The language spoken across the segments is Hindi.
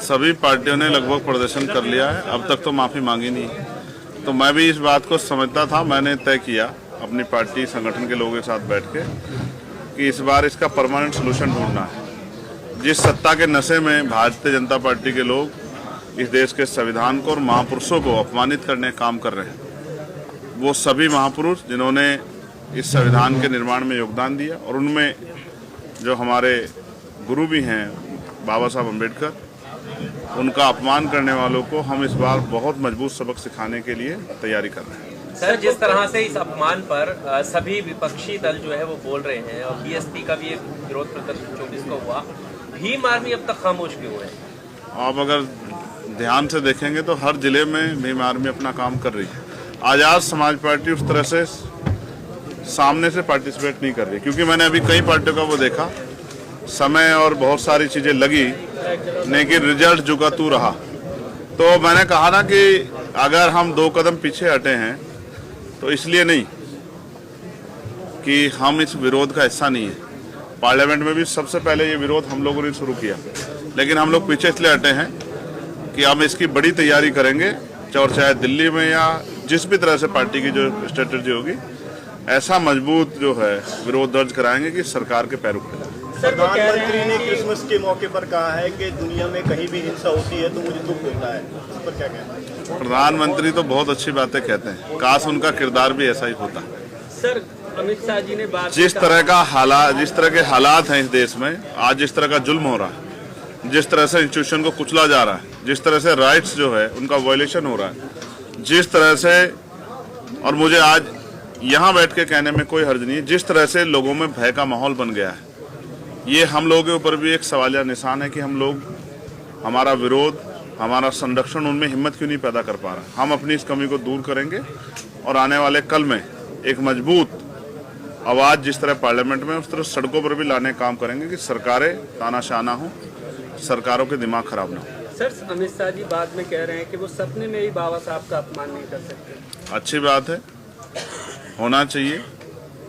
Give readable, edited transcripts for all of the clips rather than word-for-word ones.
सभी पार्टियों ने लगभग प्रदर्शन कर लिया है, अब तक तो माफ़ी मांगी नहीं है। तो मैं भी इस बात को समझता था, मैंने तय किया अपनी पार्टी संगठन के लोगों के साथ बैठ के कि इस बार इसका परमानेंट सोल्यूशन ढूंढना है। जिस सत्ता के नशे में भारतीय जनता पार्टी के लोग इस देश के संविधान को और महापुरुषों को अपमानित करने का काम कर रहे हैं, वो सभी महापुरुष जिन्होंने इस संविधान के निर्माण में योगदान दिया और उनमें जो हमारे गुरु भी हैं बाबा साहब अम्बेडकर, उनका अपमान करने वालों को हम इस बार बहुत मजबूत सबक सिखाने के लिए तैयारी कर रहे हैं। सर, जिस तरह से इस अपमान पर सभी विपक्षी दल जो है वो बोल रहे हैं और बीएसपी का भी एक विरोध प्रदर्शन 24 को हुआ, भीम आर्मी अब तक खामोश क्यों है? आप अगर ध्यान से देखेंगे तो हर जिले में भीम आर्मी अपना काम कर रही है। आजाद समाज पार्टी उस तरह से सामने से पार्टिसिपेट नहीं कर रही, क्योंकि मैंने अभी कई पार्टियों का वो देखा, समय और बहुत सारी चीजें लगी लेकिन रिजल्ट जुगा तू रहा। तो मैंने कहा ना कि अगर हम 2 कदम पीछे हटे हैं तो इसलिए नहीं कि हम इस विरोध का हिस्सा नहीं है। पार्लियामेंट में भी सबसे पहले ये विरोध हम लोगों ने शुरू किया, लेकिन हम लोग पीछे इसलिए हटे हैं कि हम इसकी बड़ी तैयारी करेंगे, और चाहे दिल्ली में या जिस भी तरह से पार्टी की जो स्ट्रेटेजी होगी, ऐसा मजबूत जो है विरोध दर्ज कराएंगे कि सरकार के पैर उठे। प्रधानमंत्री ने क्रिसमस के मौके पर कहा है कि दुनिया में कहीं भी हिंसा होती है तो मुझे दुख होता है, इस पर क्या कहना है? प्रधानमंत्री तो बहुत अच्छी बातें कहते हैं, काश उनका किरदार भी ऐसा ही होता। सर, अमित शाह जी ने जिस तरह के हालात हैं इस देश में, आज जिस तरह का जुल्म हो रहा है, जिस तरह से इंस्टीट्यूशन को कुचला जा रहा है, जिस तरह से राइट्स जो है उनका वायलेशन हो रहा है, जिस तरह से, और मुझे आज यहाँ बैठ के कहने में कोई हर्ज नहीं है, जिस तरह से लोगों में भय का माहौल बन गया है, ये हम लोगों के ऊपर भी एक सवालिया निशान है कि हम लोग, हमारा विरोध, हमारा संरक्षण उनमें हिम्मत क्यों नहीं पैदा कर पा रहा। हम अपनी इस कमी को दूर करेंगे और आने वाले कल में एक मजबूत आवाज़ जिस तरह पार्लियामेंट में, उस तरह सड़कों पर भी लाने का काम करेंगे कि सरकारें तानाशाह ना हो, सरकारों के दिमाग खराब ना हो। सर, अमित शाह जी बाद में कह रहे हैं कि वो सपने में ही बाबा साहब का अपमान नहीं कर सकते। अच्छी बात है, होना चाहिए,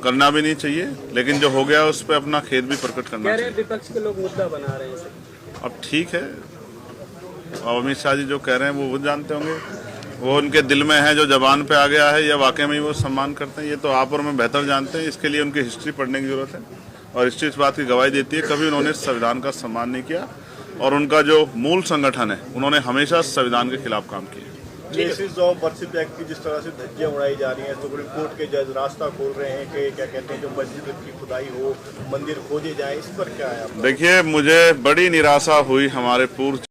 करना भी नहीं चाहिए, लेकिन जो हो गया उस पर अपना खेद भी प्रकट करना चाहिए। विपक्ष के लोग मुद्दा बना रहे हैं। अब ठीक है, और अमित शाह जी जो कह रहे हैं वो जानते होंगे, वो उनके दिल में है, जो जबान पे आ गया है या वाकई में वो सम्मान करते हैं, ये तो आप और मैं बेहतर जानते हैं। इसके लिए उनकी हिस्ट्री पढ़ने की जरूरत है, और हिस्ट्री इस बात की गवाही देती है कभी उन्होंने संविधान का सम्मान नहीं किया, और उनका जो मूल संगठन है उन्होंने हमेशा संविधान के खिलाफ काम किया। केसेस ऑफ बर्सित एक्ट की जिस तरह से धज्जियां उड़ाई जा रही हैं, सुप्रीम कोर्ट के जज रास्ता खोल रहे हैं कि क्या कहते हैं जो मस्जिद की खुदाई हो, मंदिर खोजे जाए, इस पर क्या है? देखिए, मुझे बड़ी निराशा हुई हमारे पूर्व